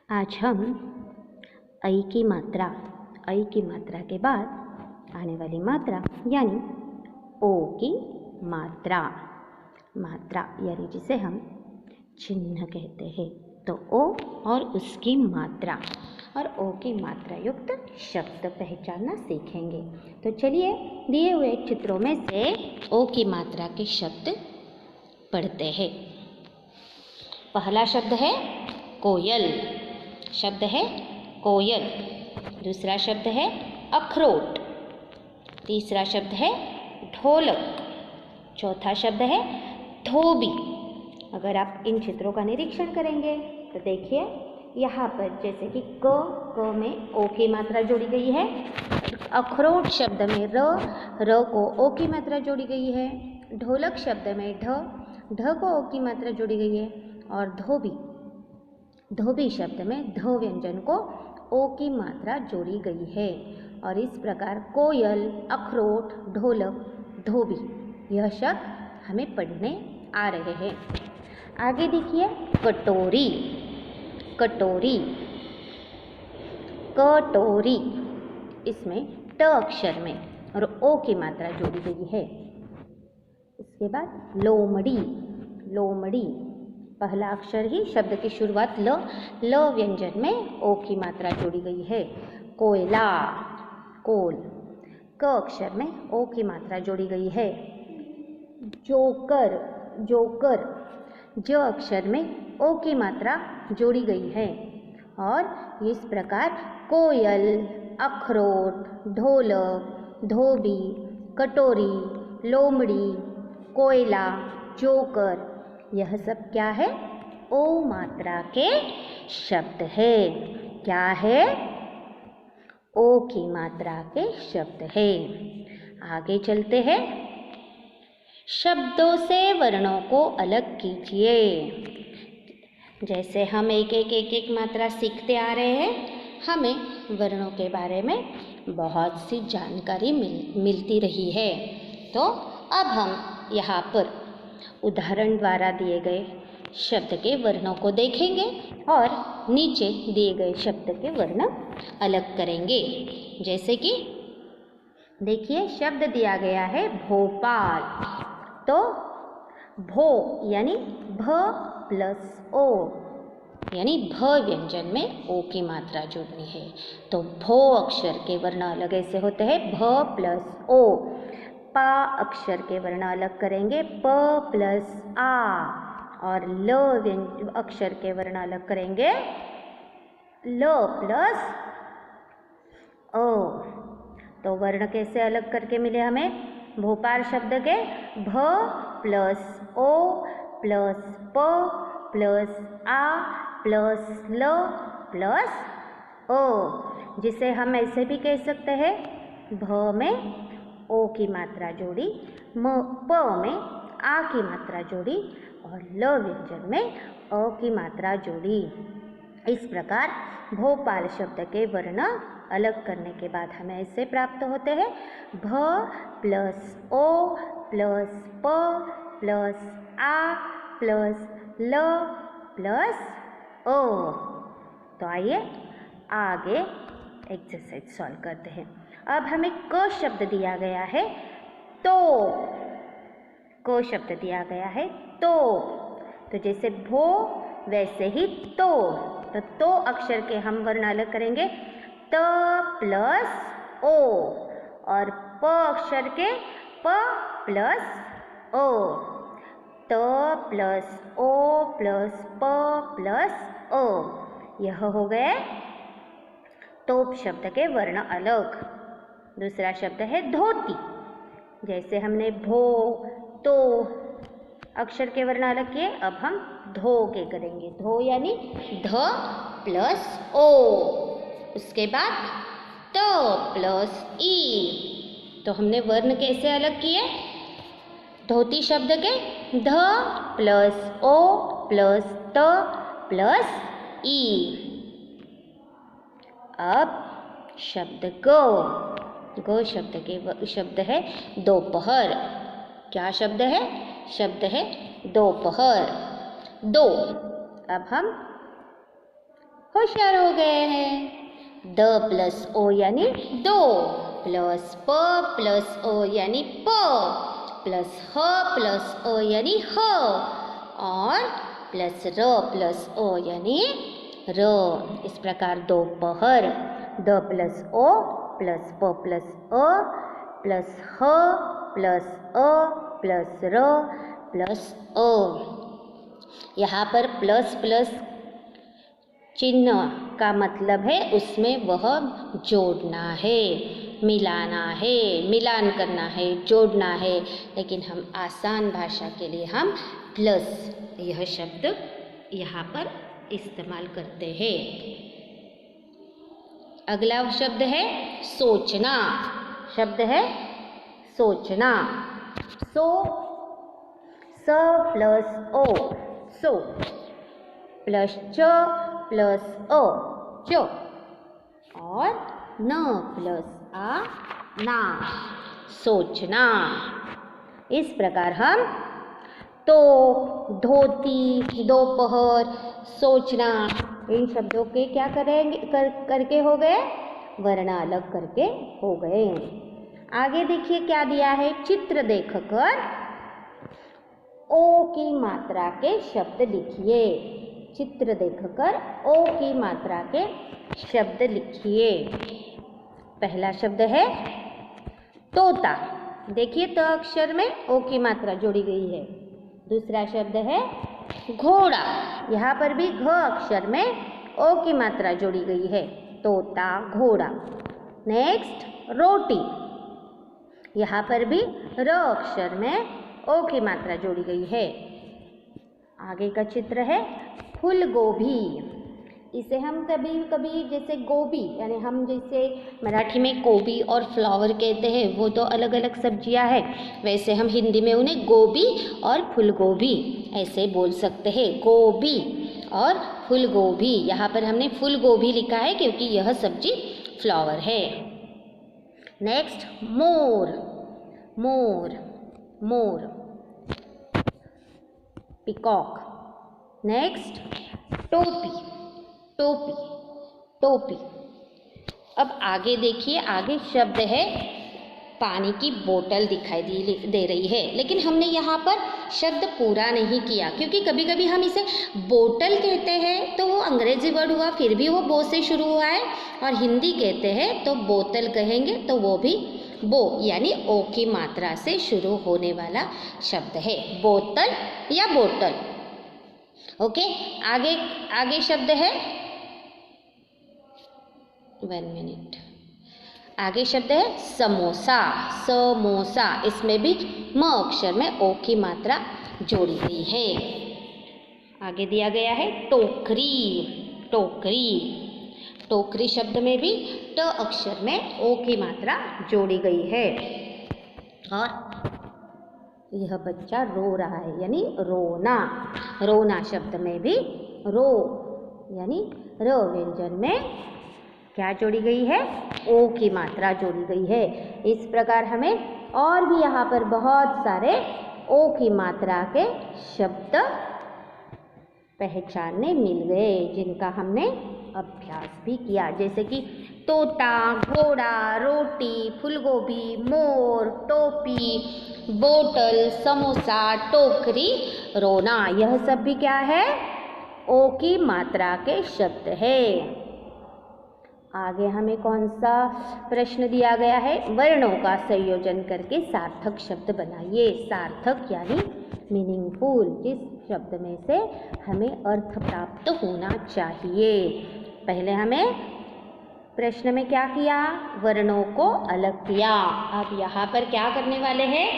आज हम ऐ की मात्रा के बाद आने वाली मात्रा यानी ओ की मात्रा यानी जिसे हम चिन्ह कहते हैं। तो ओ और उसकी मात्रा और ओ की मात्रा युक्त शब्द पहचानना सीखेंगे। तो चलिए दिए हुए चित्रों में से ओ की मात्रा के शब्द पढ़ते हैं। पहला शब्द है कोयल, शब्द है कोयल। दूसरा शब्द है अखरोट। तीसरा शब्द है ढोलक। चौथा शब्द है धोबी। अगर आप इन चित्रों का निरीक्षण करेंगे तो देखिए यहाँ पर जैसे कि क में ओ की मात्रा जोड़ी गई है, अखरोट शब्द में र को ओ की मात्रा जोड़ी गई है, ढोलक शब्द में ढ को ओ की मात्रा जोड़ी गई है और धोबी शब्द में ध व्यंजन को ओ की मात्रा जोड़ी गई है। और इस प्रकार कोयल, अखरोट, ढोलक, धोबी यह शब्द हमें पढ़ने आ रहे हैं। आगे देखिए कटोरी, इसमें ट अक्षर में और ओ की मात्रा जोड़ी गई है। इसके बाद लोमड़ी, पहला अक्षर ही शब्द की शुरुआत ल व्यंजन में ओ की मात्रा जोड़ी गई है। कोयला, क अक्षर में ओ की मात्रा जोड़ी गई है। जोकर, ज अक्षर में ओ की मात्रा जोड़ी गई है। और इस प्रकार कोयल, अखरोट, ढोलक, धोबी, कटोरी, लोमड़ी, कोयला, जोकर यह सब क्या है? ओ मात्रा के शब्द है। क्या है? ओ की मात्रा के शब्द है। आगे चलते हैं। शब्दों से वर्णों को अलग कीजिए। जैसे हम एक मात्रा सीखते आ रहे हैं, हमें वर्णों के बारे में बहुत सी जानकारी मिलती रही है। तो अब हम यहाँ पर उदाहरण द्वारा दिए गए शब्द के वर्णों को देखेंगे और नीचे दिए गए शब्द के वर्ण अलग करेंगे। जैसे कि देखिए शब्द दिया गया है भोपाल, तो भो यानी भ प्लस ओ यानी भ व्यंजन में ओ की मात्रा जोड़नी है। तो भो अक्षर के वर्ण अलग ऐसे होते हैं भ प्लस ओ। पा अक्षर के वर्ण अलग करेंगे प प्लस आ। और ल अक्षर के वर्ण अलग करेंगे ल प्लस ओ। तो वर्ण कैसे अलग करके मिले हमें? भोपाल शब्द के भ प्लस ओ प्लस प प्लस आ प्लस ल प्लस ओ, जिसे हम ऐसे भी कह सकते हैं भ में ओ की मात्रा जोड़ी, प में आ की मात्रा जोड़ी और ल व्यंजन में अ की मात्रा जोड़ी। इस प्रकार भोपाल शब्द के वर्ण अलग करने के बाद हमें ऐसे प्राप्त होते हैं भ प्लस ओ प्लस प प्लस आ प्लस ल प्लस ओ। तो आइए आगे एक्सरसाइज सॉल्व करते हैं। अब हमें क शब्द दिया गया है तो, क शब्द दिया गया है तो जैसे भो वैसे ही तो अक्षर के हम वर्ण अलग करेंगे त प्लस ओ और प अक्षर के प प्लस ओ। त प्लस ओ प्लस प प्लस ओ, यह हो गए तोप शब्द के वर्ण अलग। दूसरा शब्द है धोती। जैसे हमने भो तो अक्षर के वर्ण अलग किए, अब हम धो के करेंगे। धो यानी ध प्लस ओ, उसके बाद त प्लस ई। तो हमने वर्ण कैसे अलग किए? धोती शब्द के ध प्लस ओ प्लस त प्लस ई। अब शब्द गो शब्द के शब्द है दोपहर। क्या शब्द है? शब्द है दोपहर, दो। अब हम हो होशियार हो गए हैं। द प्लस ओ यानी दो, प्लस प प्लस ओ यानी प, प्लस ह प्लस ओ यानी ह, और प्लस र प्लस ओ यानी र। इस प्रकार दोपहर, द प्लस ओ प्लस प प्लस अ प्लस ह प्लस अ प्लस र प्लस अ। यहाँ पर प्लस प्लस चिन्ह का मतलब है उसमें वह जोड़ना है, मिलाना है, मिलान करना है, जोड़ना है, लेकिन हम आसान भाषा के लिए हम प्लस यह शब्द यहाँ पर इस्तेमाल करते हैं। अगला शब्द है सोचना। शब्द है सोचना। सो, स प्लस ओ सो, प्लस च प्लस अ चो, और न प्लस आ ना, सोचना। इस प्रकार हम तो, धोती, दोपहर, सोचना, इन शब्दों के क्या करेंगे करके हो गए, वर्ण अलग करके हो गए। आगे देखिए क्या दिया है, चित्र देखकर ओ की मात्रा के शब्द लिखिए। चित्र देखकर ओ की मात्रा के शब्द लिखिए। पहला शब्द है तोता। देखिए त अक्षर में ओ की मात्रा जोड़ी गई है। दूसरा शब्द है घोड़ा। यहाँ पर भी घ अक्षर में ओ की मात्रा जोड़ी गई है, तोता घोड़ा। नेक्स्ट रोटी। यहाँ पर भी र अक्षर में ओ की मात्रा जोड़ी गई है। आगे का चित्र है फूल गोभी। इसे हम कभी कभी जैसे गोभी, यानी हम जैसे मराठी में गोभी और फ्लावर कहते हैं, वो तो अलग अलग सब्जियां हैं, वैसे हम हिंदी में उन्हें गोभी और फूलगोभी ऐसे बोल सकते हैं। गोभी और फूलगोभी, यहाँ पर हमने फूलगोभी लिखा है क्योंकि यह सब्जी फ्लावर है। नेक्स्ट मोर। मोर, मोर, पिकॉक। नेक्स्ट टोपी। टोपी, टोपी। अब आगे देखिए, आगे शब्द है पानी की बोतल दिखाई दे रही है, लेकिन हमने यहाँ पर शब्द पूरा नहीं किया क्योंकि कभी कभी हम इसे बोतल कहते हैं तो वो अंग्रेजी वर्ड हुआ, फिर भी वो बो से शुरू हुआ है, और हिंदी कहते हैं तो बोतल कहेंगे तो वो भी बो यानी ओ की मात्रा से शुरू होने वाला शब्द है, बोतल या बोतल। ओके, आगे आगे शब्द है, 1 मिनट, आगे शब्द है समोसा। समोसा, इसमें भी म अक्षर में ओ की मात्रा जोड़ी गई है। आगे दिया गया है टोकरी। टोकरी, टोकरी शब्द में भी ट अक्षर में ओ की मात्रा जोड़ी गई है। और यह बच्चा रो रहा है यानी रोना। रोना शब्द में भी रो यानी र व्यंजन में क्या जोड़ी गई है, ओ की मात्रा जोड़ी गई है। इस प्रकार हमें और भी यहाँ पर बहुत सारे ओ की मात्रा के शब्द पहचानने मिल गए, जिनका हमने अभ्यास भी किया, जैसे कि तोता, घोड़ा, रोटी, फूलगोभी, मोर, टोपी, बोतल, समोसा, टोकरी, रोना। यह सब भी क्या है, ओ की मात्रा के शब्द है। आगे हमें कौन सा प्रश्न दिया गया है, वर्णों का संयोजन करके सार्थक शब्द बनाइए। सार्थक यानी मीनिंगफुल, जिस शब्द में से हमें अर्थ प्राप्त होना चाहिए। पहले हमें प्रश्न में क्या किया, वर्णों को अलग किया। अब यहाँ पर क्या करने वाले हैं,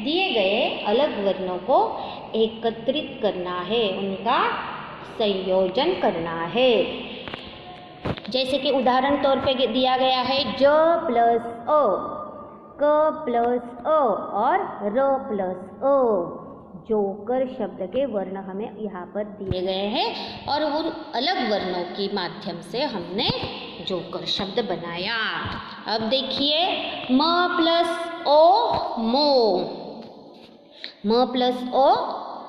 दिए गए अलग वर्णों को एकत्रित करना है, उनका संयोजन करना है। जैसे कि उदाहरण तौर पे दिया गया है ज प्लस अ, क प्लस अ और र प्लस अ। जोकर शब्द के वर्ण हमें यहाँ पर दिए गए हैं और उन अलग वर्णों के माध्यम से हमने जोकर शब्द बनाया। अब देखिए म प्लस ओ मो। म प्लस ओ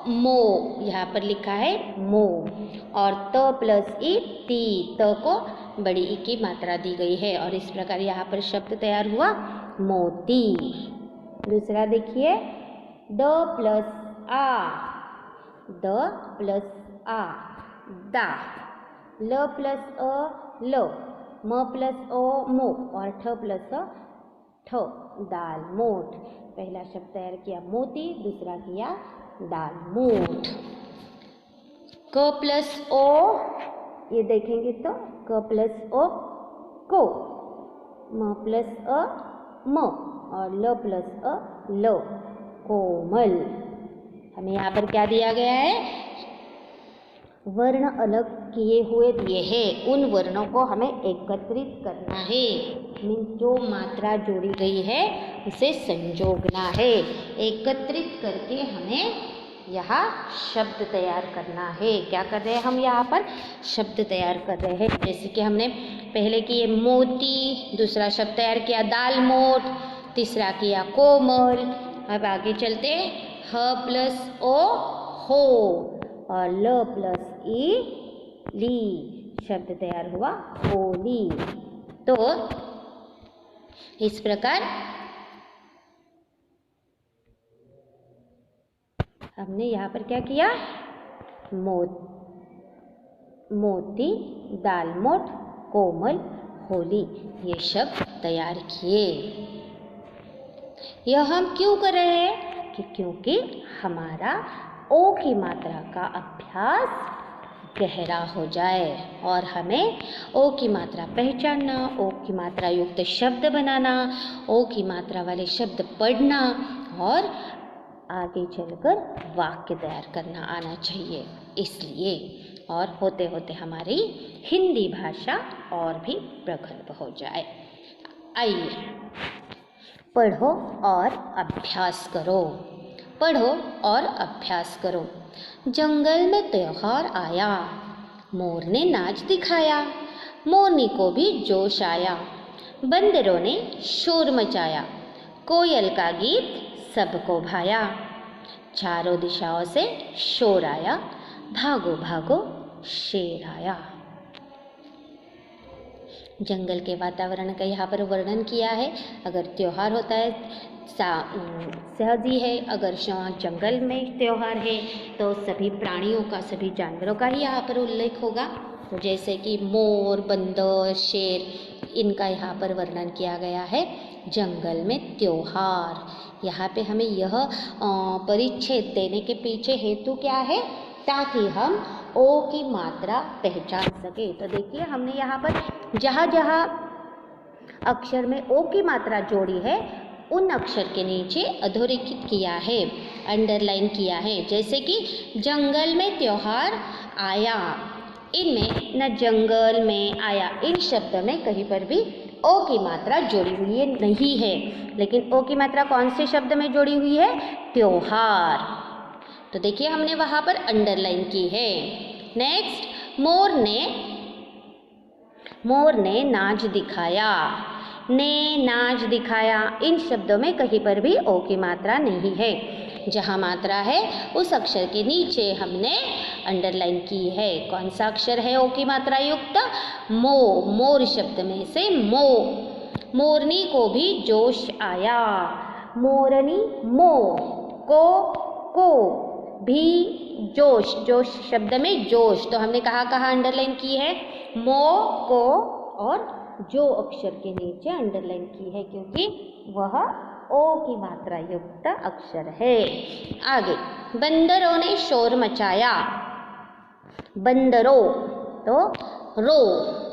मो, यहाँ पर लिखा है मो। और त प्लस ई ती, त को बड़ी ई की मात्रा दी गई है और इस प्रकार यहाँ पर शब्द तैयार हुआ मोती। दूसरा देखिए, द प्लस आ, द प्लस आ, दा। ल प्लस अ, लो। म प्लस ओ, मो। और ठ प्लस अ, ठो, दाल मोठ। पहला शब्द तैयार किया मोती, दूसरा किया दाल मोठ। क प्लस ओ, ये देखेंगे तो क प्लस ओ, को। म प्लस अ, म। और ल प्लस अ, लो, कोमल। हमें यहाँ पर क्या दिया गया है, वर्ण अलग किए हुए दिए हैं, उन वर्णों को हमें एकत्रित करना है। मीन्स जो मात्रा जोड़ी गई है उसे संजोगना है। एकत्रित करके हमें यहाँ शब्द तैयार करना है। क्या कर रहे हैं हम यहाँ पर, शब्द तैयार कर रहे हैं। जैसे कि हमने पहले किए मोती, दूसरा शब्द तैयार किया दाल मोठ, तीसरा किया कोमल। अब आगे चलते, ह प्लस ओ, हो। और ल प्लस ई, ली। शब्द तैयार हुआ होली। तो इस प्रकार हमने यहाँ पर क्या किया, मोती, दाल मोठ, कोमल, होली, ये शब्द तैयार किए। यह हम क्यों कर रहे हैं कि क्योंकि हमारा ओ की मात्रा का अभ्यास गहरा हो जाए और हमें ओ की मात्रा पहचानना, ओ की मात्रा युक्त शब्द बनाना, ओ की मात्रा वाले शब्द पढ़ना और आगे चलकर वाक्य तैयार करना आना चाहिए। इसलिए और होते होते हमारी हिंदी भाषा और भी प्रगल्भ हो जाए। आइए पढ़ो और अभ्यास करो। पढ़ो और अभ्यास करो। जंगल में त्योहार आया, मोर ने नाच दिखाया, मोरनी को भी जोश आया, बंदरों ने शोर मचाया, कोयल का गीत सबको भाया, चारों दिशाओं से शोर आया, भागो भागो शेर आया। जंगल के वातावरण का यहाँ पर वर्णन किया है। अगर त्योहार होता है सहज ही है, अगर जंगल में त्योहार है तो सभी प्राणियों का, सभी जानवरों का ही यहाँ पर उल्लेख होगा। तो जैसे कि मोर, बंदर, शेर, इनका यहाँ पर वर्णन किया गया है। जंगल में त्योहार, यहाँ पे हमें यह परिच्छेद देने के पीछे हेतु क्या है, ताकि हम ओ की मात्रा पहचान सके। तो देखिए हमने यहाँ पर जहाँ जहाँ अक्षर में ओ की मात्रा जोड़ी है उन अक्षर के नीचे अधोरेखित किया है, अंडरलाइन किया है। जैसे कि जंगल में त्योहार आया, इनमें न जंगल में आया, इन शब्द में कहीं पर भी ओ की मात्रा जोड़ी हुई नहीं है, लेकिन ओ की मात्रा कौन से शब्द में जोड़ी हुई है, त्योहार। तो देखिए हमने वहाँ पर अंडरलाइन की है। नेक्स्ट, मोर ने नाच दिखाया, ने नाच दिखाया, इन शब्दों में कहीं पर भी ओ की मात्रा नहीं है। जहाँ मात्रा है उस अक्षर के नीचे हमने अंडरलाइन की है। कौन सा अक्षर है ओ की मात्रा युक्त, मो। मोर शब्द में से मो। मोरनी को भी जोश आया, मोरनी मो, को भी जोश, जोश शब्द में जोश। तो हमने कहाँ अंडरलाइन की है, मो को और जो अक्षर के नीचे अंडरलाइन की है, क्योंकि वह ओ की मात्रा युक्त अक्षर है। आगे, बंदरों ने शोर मचाया, बंदरों, तो रो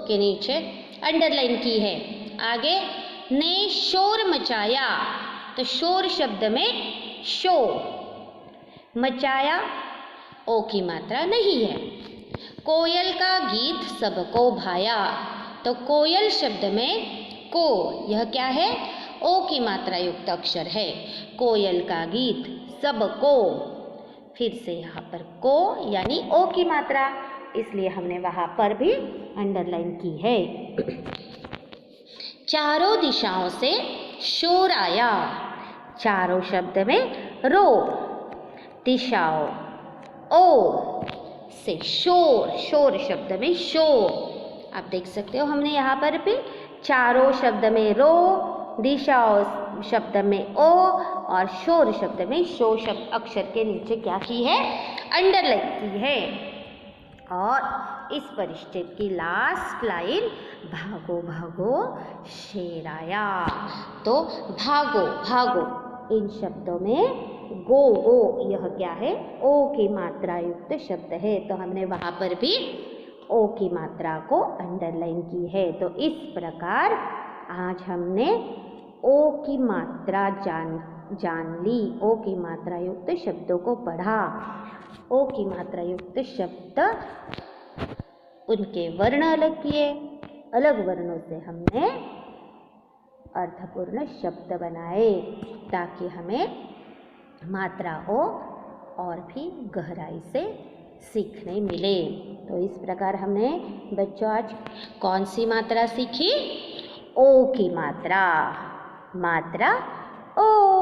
के नीचे अंडरलाइन की है। आगे, ने शोर मचाया, तो शोर शब्द में शो, मचाया ओ की मात्रा नहीं है। कोयल का गीत सबको भाया, तो कोयल शब्द में को, यह क्या है, ओ की मात्रा युक्त अक्षर है। कोयल का गीत सबको, फिर से यहाँ पर को यानी ओ की मात्रा, इसलिए हमने वहाँ पर भी अंडरलाइन की है। चारों दिशाओं से शोर आया, चारों शब्द में रो, दिशाओं, ओ से शोर, शोर शब्द में शोर। आप देख सकते हो हमने यहाँ पर भी चारों शब्द में रो, दिशा शब्द में ओ और शोर शब्द में शो शब्द अक्षर के नीचे क्या की है, अंडरलाइन की है। और इस परिच्छेद की लास्ट लाइन भागो भागो शेर आया। तो भागो भागो इन शब्दों में गो, ओ यह क्या है, ओ की मात्रा युक्त शब्द है, तो हमने वहाँ पर भी ओ की मात्रा को अंडरलाइन की है। तो इस प्रकार आज हमने ओ की मात्रा जान ली, ओ की मात्रा युक्त शब्दों को पढ़ा। ओ की मात्रा युक्त शब्द, उनके वर्ण अलग किए, अलग वर्णों से हमने अर्थपूर्ण शब्द बनाए ताकि हमें मात्रा ओ और भी गहराई से सीखने मिले। तो इस प्रकार हमने बच्चों आज कौन सी मात्रा सीखी, ओ की मात्रा, मात्रा ओ।